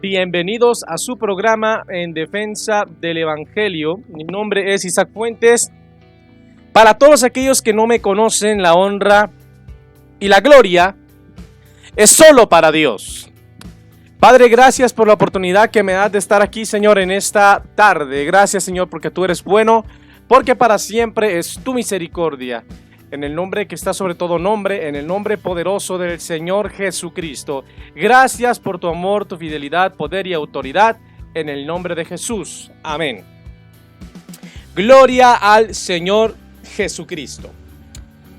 Bienvenidos a su programa en defensa del Evangelio. Mi nombre es Isaac Fuentes. Para todos aquellos que no me conocen, la honra y la gloria es solo para Dios. Padre, gracias por la oportunidad que me das de estar aquí, Señor, en esta tarde. Gracias, Señor, porque tú eres bueno, porque para siempre es tu misericordia. En el nombre que está sobre todo nombre, en el nombre poderoso del Señor Jesucristo. Gracias por tu amor, tu fidelidad, poder y autoridad, en el nombre de Jesús. Amén. Gloria al Señor Jesucristo.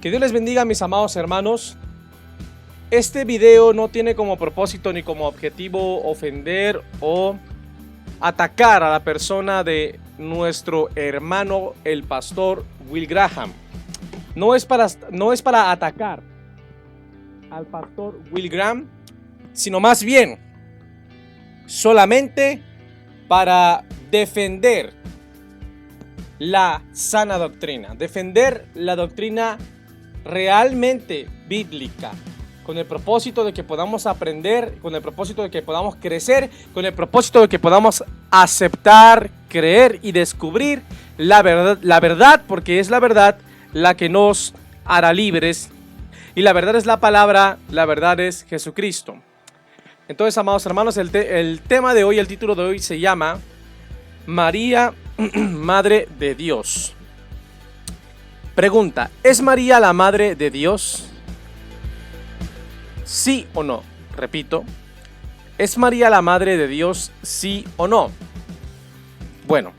Que Dios les bendiga, mis amados hermanos. Este video no tiene como propósito ni como objetivo ofender o atacar a la persona de nuestro hermano, el pastor Will Graham. No es para atacar al pastor Will Graham, sino más bien solamente para defender la sana doctrina, defender la doctrina realmente bíblica, con el propósito de que podamos aprender, con el propósito de que podamos crecer, con el propósito de que podamos aceptar, creer y descubrir la verdad, porque es la verdad la que nos hará libres, y la verdad es la palabra, la verdad es Jesucristo. Entonces, amados hermanos, el tema de hoy, el título de hoy se llama María, Madre de Dios. Pregunta: ¿es María la Madre de Dios? ¿Sí o no? Repito, ¿es María la Madre de Dios? ¿Sí o no? Bueno,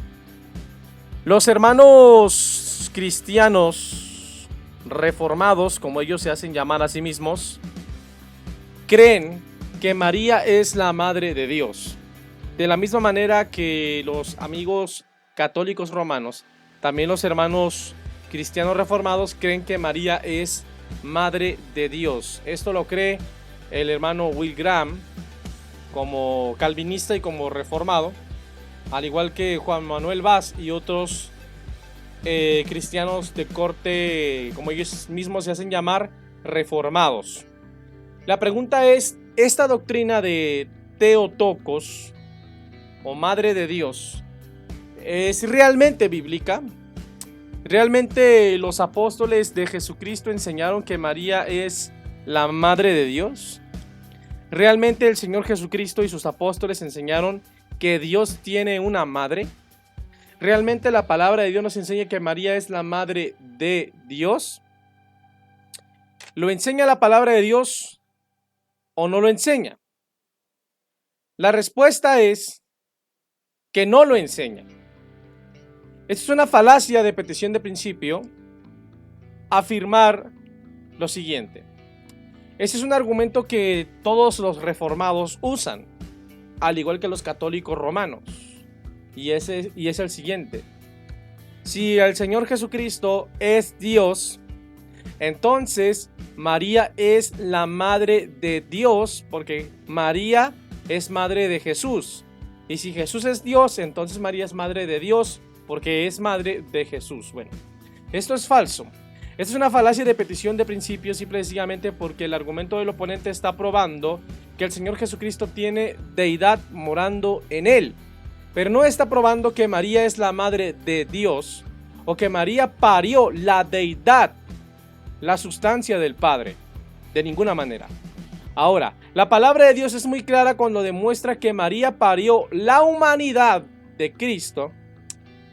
los hermanos cristianos reformados, como ellos se hacen llamar a sí mismos, creen que María es la Madre de Dios. De la misma manera que los amigos católicos romanos, también los hermanos cristianos reformados creen que María es Madre de Dios. Esto lo cree el hermano Will Graham como calvinista y como reformado, al igual que Juan Manuel Vaz y otros cristianos de corte, como ellos mismos se hacen llamar, reformados. La pregunta es: ¿esta doctrina de Theotokos o Madre de Dios es realmente bíblica? ¿Realmente los apóstoles de Jesucristo enseñaron que María es la Madre de Dios? ¿Realmente el Señor Jesucristo y sus apóstoles enseñaron que Dios tiene una madre? ¿Realmente la palabra de Dios nos enseña que María es la Madre de Dios? ¿Lo enseña la palabra de Dios o no lo enseña? La respuesta es que no lo enseña. Esto es una falacia de petición de principio, afirmar lo siguiente. Ese es un argumento que todos los reformados usan, al igual que los católicos romanos. Y es el siguiente: si el Señor Jesucristo es Dios, entonces María es la Madre de Dios, porque María es madre de Jesús. Y si Jesús es Dios, entonces María es madre de Dios, porque es madre de Jesús. Bueno, esto es falso. Esto es una falacia de petición de principio, simple y sencillamente porque el argumento del oponente está probando que el Señor Jesucristo tiene deidad morando en él, pero no está probando que María es la Madre de Dios o que María parió la deidad, la sustancia del Padre, de ninguna manera. Ahora, la palabra de Dios es muy clara cuando demuestra que María parió la humanidad de Cristo,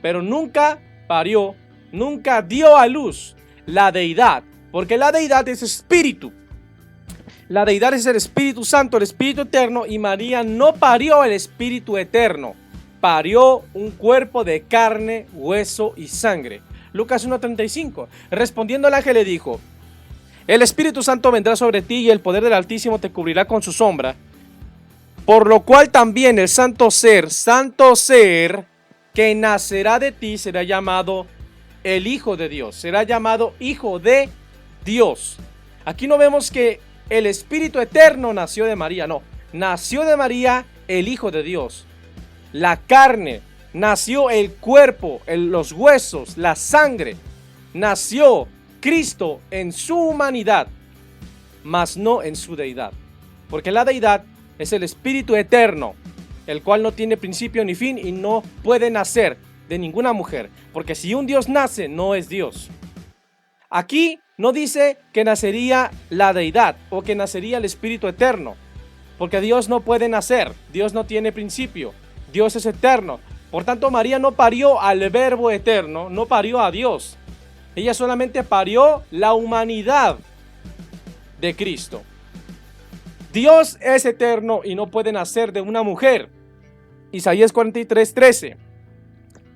pero nunca parió, nunca dio a luz la deidad, porque la deidad es espíritu. La deidad es el Espíritu Santo, el Espíritu Eterno, y María no parió el Espíritu Eterno. Parió un cuerpo de carne, hueso y sangre. Lucas 1:35. Respondiendo el ángel le dijo: el Espíritu Santo vendrá sobre ti y el poder del Altísimo te cubrirá con su sombra. Por lo cual también el santo ser que nacerá de ti será llamado el Hijo de Dios. Será llamado Hijo de Dios. Aquí no vemos que el Espíritu Eterno nació de María, no. Nació de María el Hijo de Dios. La carne, nació el cuerpo, los huesos, la sangre. Nació Cristo en su humanidad, mas no en su deidad. Porque la deidad es el Espíritu Eterno, el cual no tiene principio ni fin y no puede nacer de ninguna mujer, porque si un Dios nace, no es Dios. Aquí no dice que nacería la deidad o que nacería el Espíritu Eterno, porque Dios no puede nacer, Dios no tiene principio, Dios es eterno. Por tanto, María no parió al Verbo eterno, no parió a Dios. Ella solamente parió la humanidad de Cristo. Dios es eterno y no puede nacer de una mujer. Isaías 43:13.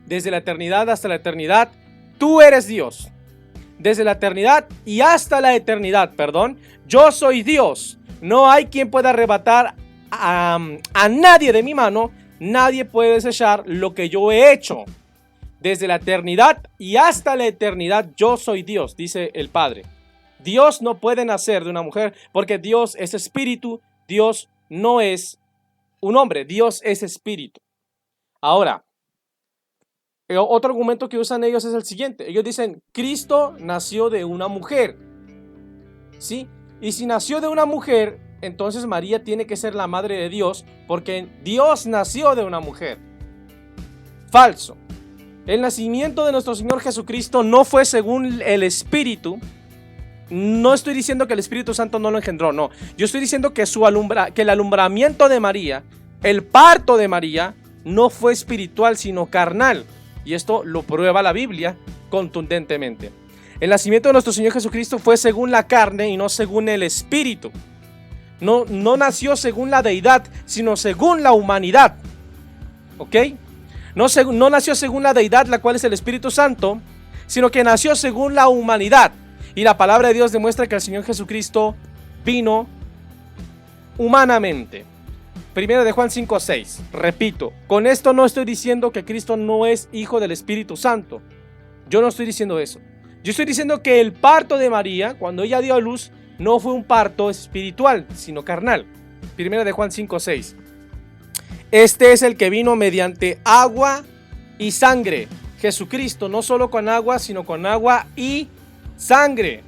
Desde la eternidad hasta la eternidad, tú eres Dios. Desde la eternidad y hasta la eternidad, yo soy Dios. No hay quien pueda arrebatar a nadie de mi mano. Nadie puede desechar lo que yo he hecho. Desde la eternidad y hasta la eternidad, yo soy Dios, dice el Padre. Dios no puede nacer de una mujer porque Dios es espíritu. Dios no es un hombre, Dios es espíritu. Ahora, otro argumento que usan ellos es el siguiente. Ellos dicen, Cristo nació de una mujer, ¿sí? Y si nació de una mujer, entonces María tiene que ser la madre de Dios, porque Dios nació de una mujer. Falso. El nacimiento de nuestro Señor Jesucristo no fue según el Espíritu. No estoy diciendo que el Espíritu Santo no lo engendró, no. Yo estoy diciendo que, que el alumbramiento de María, el parto de María, no fue espiritual, sino carnal. Y esto lo prueba la Biblia contundentemente. El nacimiento de nuestro Señor Jesucristo fue según la carne y no según el Espíritu. No nació según la deidad, sino según la humanidad. ¿Ok? No nació según la deidad, la cual es el Espíritu Santo, sino que nació según la humanidad. Y la palabra de Dios demuestra que el Señor Jesucristo vino humanamente. Primero de Juan 5:6. Repito, con esto no estoy diciendo que Cristo no es hijo del Espíritu Santo. Yo no estoy diciendo eso. Yo estoy diciendo que el parto de María, cuando ella dio a luz, no fue un parto espiritual, sino carnal. Primero de Juan 5:6. Este es el que vino mediante agua y sangre. Jesucristo, no solo con agua, sino con agua y sangre.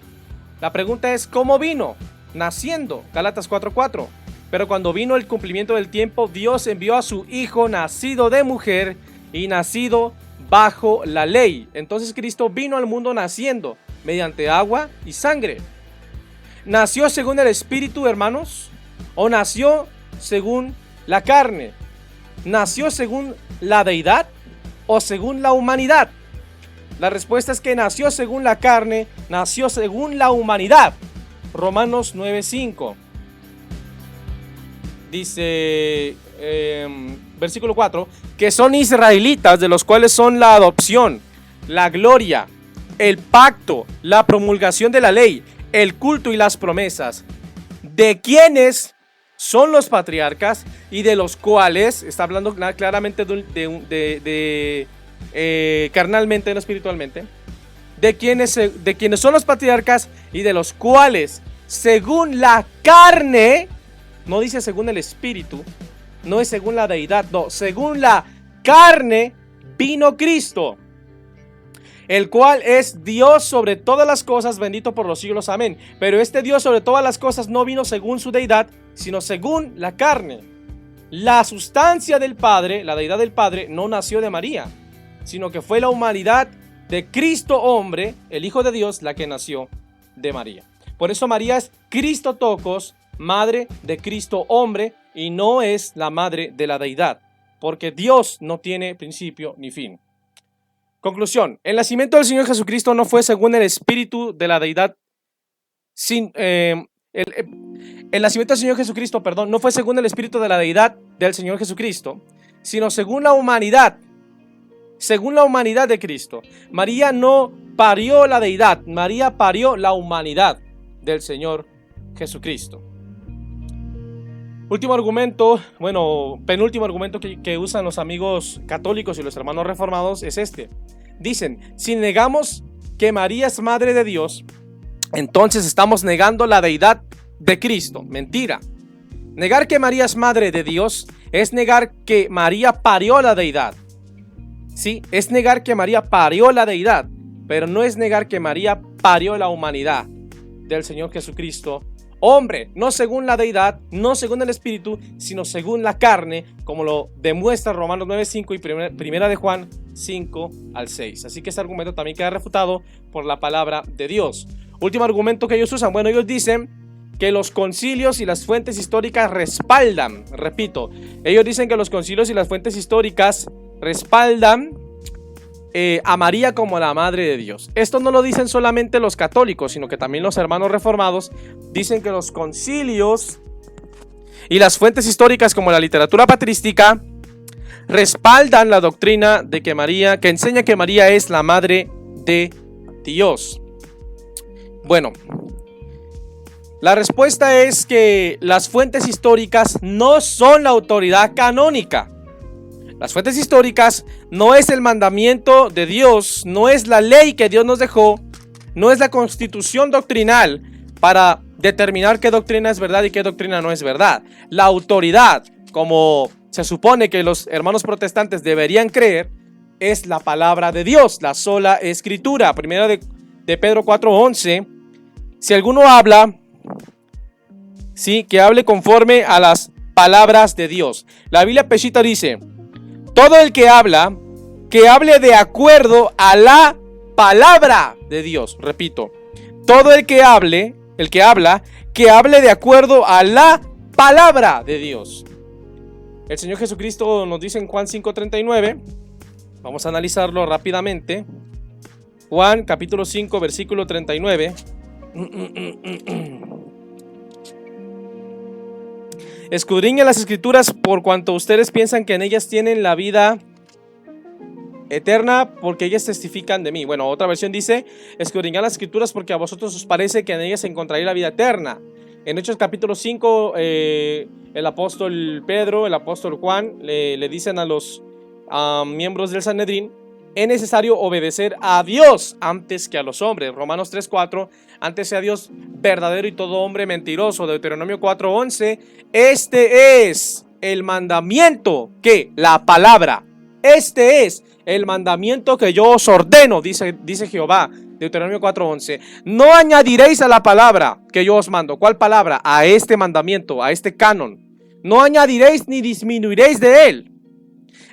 La pregunta es, ¿cómo vino? Naciendo. Gálatas 4:4. Pero cuando vino el cumplimiento del tiempo, Dios envió a su Hijo nacido de mujer y nacido bajo la ley. Entonces Cristo vino al mundo naciendo mediante agua y sangre. ¿Nació según el Espíritu, hermanos? ¿O nació según la carne? ¿Nació según la deidad o según la humanidad? La respuesta es que nació según la carne, nació según la humanidad. Romanos 9:5. Dice, versículo 4, que son israelitas, de los cuales son la adopción, la gloria, el pacto, la promulgación de la ley, el culto y las promesas, de quienes son los patriarcas y de los cuales, está hablando claramente carnalmente, no espiritualmente, de quienes son los patriarcas y de los cuales, según la carne, no dice según el Espíritu, no es según la deidad, no, según la carne vino Cristo, el cual es Dios sobre todas las cosas, bendito por los siglos, amén. Pero este Dios sobre todas las cosas no vino según su deidad, sino según la carne. La sustancia del Padre, la deidad del Padre, no nació de María, sino que fue la humanidad de Cristo hombre, el Hijo de Dios, la que nació de María. Por eso María es Christotokos, madre de Cristo hombre, y no es la madre de la deidad, porque Dios no tiene principio ni fin. Conclusión: el nacimiento del Señor Jesucristo no fue según el espíritu de la deidad. El nacimiento del Señor Jesucristo, no fue según el espíritu de la deidad del Señor Jesucristo, sino según la humanidad de Cristo. María no parió la deidad, María parió la humanidad del Señor Jesucristo. Último argumento, penúltimo argumento que usan los amigos católicos y los hermanos reformados es este. Dicen, si negamos que María es madre de Dios, entonces estamos negando la deidad de Cristo. Mentira. Negar que María es madre de Dios es negar que María parió la deidad. Sí, es negar que María parió la deidad, pero no es negar que María parió la humanidad del Señor Jesucristo hombre, no según la deidad, no según el espíritu, sino según la carne, como lo demuestra Romanos 9:5 y primera de Juan 5 al 6. Así que este argumento también queda refutado por la palabra de Dios. Último argumento que ellos usan, bueno, ellos dicen que los concilios y las fuentes históricas respaldan, repito, ellos dicen que los concilios y las fuentes históricas respaldan a María como la madre de Dios. Esto no lo dicen solamente los católicos, sino que también los hermanos reformados dicen que los concilios y las fuentes históricas como la literatura patrística respaldan la doctrina de que enseña que María es la madre de Dios. Bueno, la respuesta es que las fuentes históricas no son la autoridad canónica. Las fuentes históricas no es el mandamiento de Dios, no es la ley que Dios nos dejó, no es la constitución doctrinal para determinar qué doctrina es verdad y qué doctrina no es verdad. La autoridad, como se supone que los hermanos protestantes deberían creer, es la palabra de Dios, la sola escritura. Primera de Pedro 4:11, si alguno habla, sí, que hable conforme a las palabras de Dios. La Biblia Peshitta dice: todo el que hable de acuerdo a la palabra de Dios. Repito, todo el que habla, que hable de acuerdo a la palabra de Dios. El Señor Jesucristo nos dice en Juan 5:39, vamos a analizarlo rápidamente. Juan capítulo 5 versículo 39. Escudriñen las escrituras por cuanto ustedes piensan que en ellas tienen la vida eterna, porque ellas testifican de mí. Bueno, otra versión dice: escudriñad las escrituras porque a vosotros os parece que en ellas encontraréis la vida eterna. En Hechos capítulo 5, el apóstol Pedro, el apóstol Juan le dicen a los miembros del Sanedrín: es necesario obedecer a Dios antes que a los hombres. Romanos 3:4, antes sea Dios verdadero y todo hombre mentiroso. Deuteronomio 4:11, este es el mandamiento que la palabra, este es el mandamiento que yo os ordeno, dice Jehová. Deuteronomio 4:11, no añadiréis a la palabra que yo os mando. ¿Cuál palabra? A este mandamiento, a este canon. No añadiréis ni disminuiréis de él.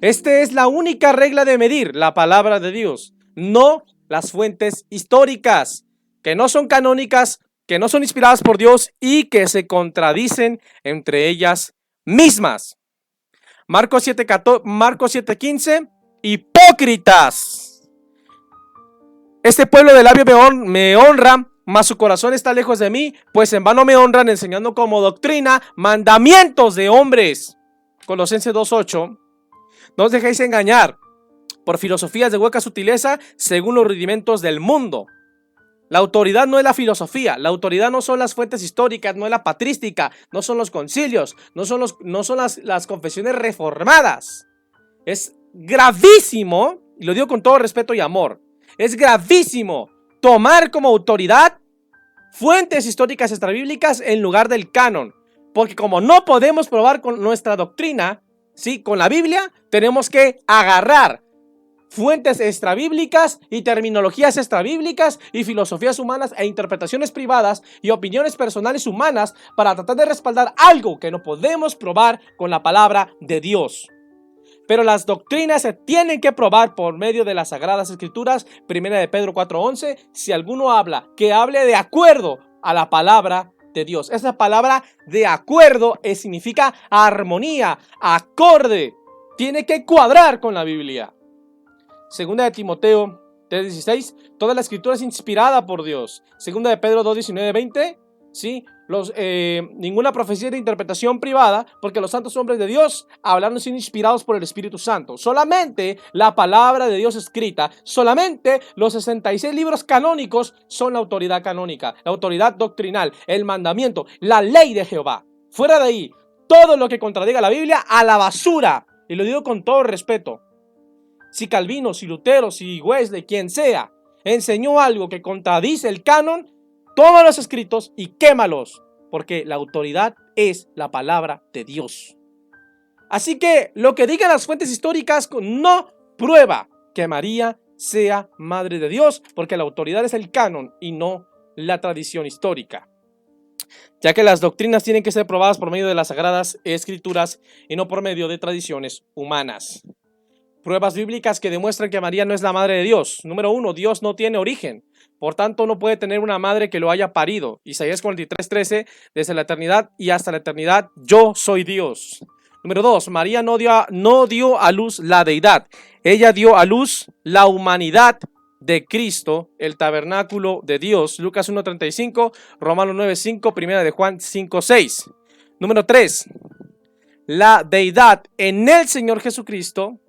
Esta es la única regla de medir la palabra de Dios, no las fuentes históricas, que no son canónicas, que no son inspiradas por Dios y que se contradicen entre ellas mismas. Marcos 7:15, hipócritas. Este pueblo de labio me honra, mas su corazón está lejos de mí, pues en vano me honran, enseñando como doctrina mandamientos de hombres. Colosenses 2:8. No os dejéis engañar por filosofías de hueca sutileza según los rudimentos del mundo. La autoridad no es la filosofía, la autoridad no son las fuentes históricas, no es la patrística, no son los concilios, no son las confesiones reformadas. Es gravísimo, y lo digo con todo respeto y amor, es gravísimo tomar como autoridad fuentes históricas extrabíblicas en lugar del canon, porque como no podemos probar con nuestra doctrina, ¿sí?, con la Biblia, tenemos que agarrar fuentes extrabíblicas y terminologías extrabíblicas y filosofías humanas e interpretaciones privadas y opiniones personales humanas para tratar de respaldar algo que no podemos probar con la palabra de Dios. Pero las doctrinas se tienen que probar por medio de las Sagradas Escrituras. Primera de Pedro 4:11, si alguno habla, que hable de acuerdo a la palabra de Dios. Esa palabra de acuerdo significa armonía, acorde, tiene que cuadrar con la Biblia. Segunda de Timoteo 3:16, toda la escritura es inspirada por Dios. Segunda de Pedro 2:19-20, ¿sí? Ninguna profecía de interpretación privada, porque los santos hombres de Dios hablaron siendo inspirados por el Espíritu Santo. Solamente la palabra de Dios escrita, solamente los 66 libros canónicos son la autoridad canónica, la autoridad doctrinal, el mandamiento, la ley de Jehová. Fuera de ahí, todo lo que contradiga la Biblia, a la basura. Y lo digo con todo respeto. Si Calvino, si Lutero, si Wesley, quien sea, enseñó algo que contradice el canon, toma los escritos y quémalos, porque la autoridad es la palabra de Dios. Así que lo que digan las fuentes históricas no prueba que María sea madre de Dios, porque la autoridad es el canon y no la tradición histórica. ya que las doctrinas tienen que ser probadas por medio de las Sagradas Escrituras y no por medio de tradiciones humanas. Pruebas bíblicas que demuestran que María no es la madre de Dios. Número 1, Dios no tiene origen, por tanto no puede tener una madre que lo haya parido. Isaías 43:13, desde la eternidad y hasta la eternidad, yo soy Dios. Número 2, María no dio a luz la deidad, ella dio a luz la humanidad de Cristo, el tabernáculo de Dios. Lucas 1:35, Romanos 9:5, Primera de Juan 5:6. Número 3, la deidad en el Señor Jesucristo,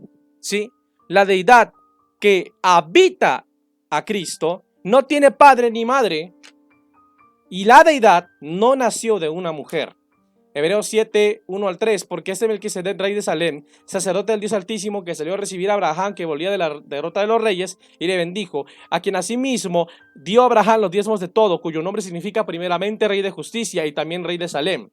¿sí? La deidad que habita a Cristo no tiene padre ni madre, y la deidad no nació de una mujer. Hebreos 7:1-3, porque este Melquisedec, rey de Salem, sacerdote del Dios Altísimo, que salió a recibir a Abraham, que volvía de la derrota de los reyes, y le bendijo, a quien asimismo dio a Abraham los diezmos de todo, cuyo nombre significa primeramente rey de justicia y también rey de Salem.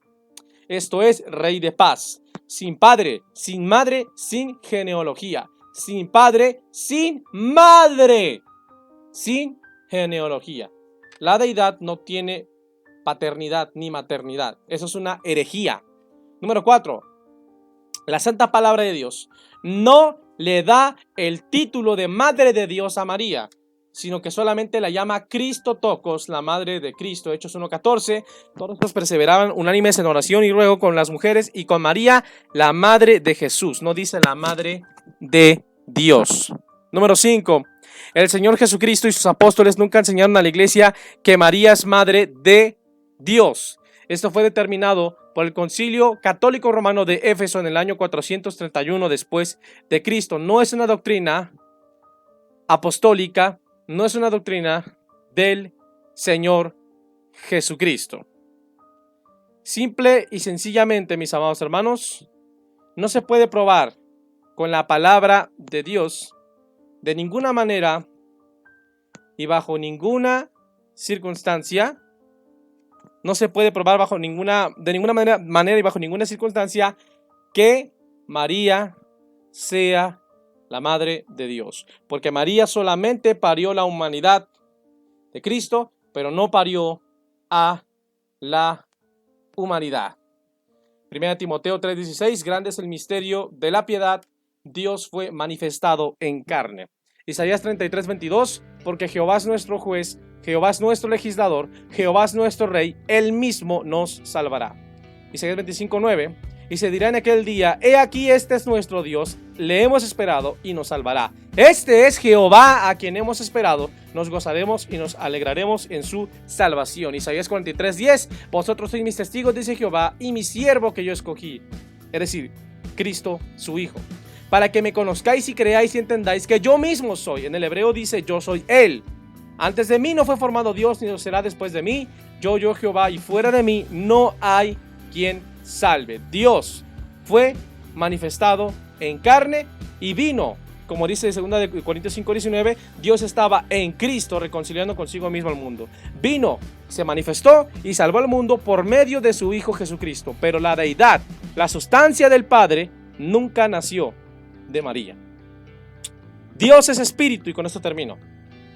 Esto es, rey de paz, sin padre, sin madre, sin genealogía, sin padre, sin madre, sin genealogía. La deidad no tiene paternidad ni maternidad. Eso es una herejía. Número 4. La santa palabra de Dios no le da el título de madre de Dios a María, sino que solamente la llama Cristotokos, la madre de Cristo. Hechos 1:14. Todos los perseveraban unánimes en oración y ruego con las mujeres y con María, la madre de Jesús. No dice la madre de Dios. Número 5. El Señor Jesucristo y sus apóstoles nunca enseñaron a la iglesia que María es madre de Dios. Esto fue determinado por el Concilio Católico Romano de Éfeso en el año 431 después de Cristo. No es una doctrina apostólica, no es una doctrina del Señor Jesucristo. Simple y sencillamente, mis amados hermanos, no se puede probar con la palabra de Dios de ninguna manera y bajo ninguna circunstancia. No se puede probar de ninguna manera y bajo ninguna circunstancia que María sea la madre de Dios. Porque María solamente parió la humanidad de Cristo, pero no parió a la humanidad. 1 Timoteo 3:16, grande es el misterio de la piedad, Dios fue manifestado en carne. Isaías 33:22, porque Jehová es nuestro juez, Jehová es nuestro legislador, Jehová es nuestro rey, él mismo nos salvará. Isaías 25:9, y se dirá en aquel día, he aquí este es nuestro Dios, le hemos esperado y nos salvará. Este es Jehová a quien hemos esperado, nos gozaremos y nos alegraremos en su salvación. Isaías 43:10, vosotros sois mis testigos, dice Jehová, y mi siervo que yo escogí, es decir, Cristo su Hijo, para que me conozcáis y creáis y entendáis que yo mismo soy. En el hebreo dice, yo soy Él. Antes de mí no fue formado Dios, ni lo será después de mí. Yo Jehová, y fuera de mí no hay quien salve. Dios fue manifestado en carne y vino, como dice 2 Corintios 5:19, Dios estaba en Cristo reconciliando consigo mismo al mundo. Vino, se manifestó y salvó al mundo por medio de su Hijo Jesucristo. Pero la deidad, la sustancia del Padre, nunca nació de María. Dios es espíritu, y con esto termino.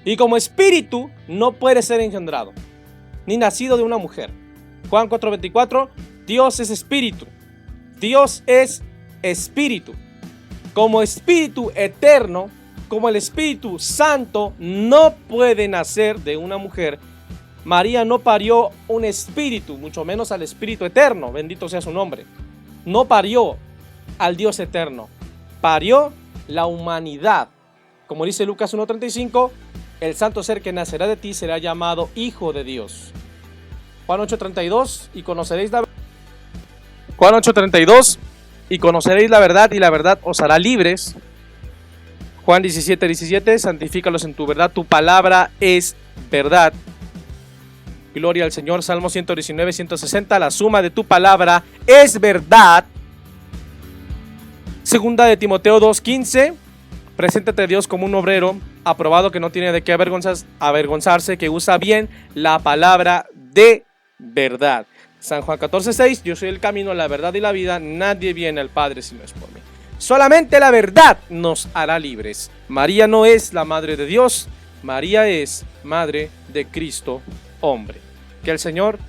Y como espíritu no puede ser engendrado, ni nacido de una mujer. Juan 4:24, Dios es espíritu. Dios es espíritu. Como espíritu eterno, como el Espíritu Santo, no puede nacer de una mujer. María no parió un espíritu, mucho menos al Espíritu eterno, bendito sea su nombre. No parió al Dios eterno, parió la humanidad. Como dice Lucas 1:35, el santo ser que nacerá de ti será llamado Hijo de Dios. Juan 8:32, y conoceréis la verdad. Juan 8:32, y conoceréis la verdad, y la verdad os hará libres. Juan 17:17, santifícalos en tu verdad, tu palabra es verdad. Gloria al Señor. Salmo 119:160, la suma de tu palabra es verdad. Segunda de Timoteo 2:15, preséntate a Dios como un obrero aprobado que no tiene de qué avergonzarse, que usa bien la palabra de verdad. San Juan 14:6, yo soy el camino, la verdad y la vida, nadie viene al Padre si no es por mí. Solamente la verdad nos hará libres. María no es la madre de Dios, María es madre de Cristo hombre. Que el Señor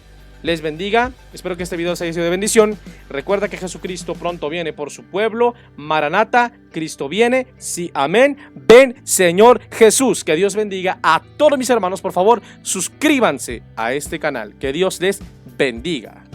les bendiga. Espero que este video les haya sido de bendición. Recuerda que Jesucristo pronto viene por su pueblo. Maranata, Cristo viene. Sí, amén. Ven, Señor Jesús. Que Dios bendiga a todos mis hermanos. Por favor, suscríbanse a este canal. Que Dios les bendiga.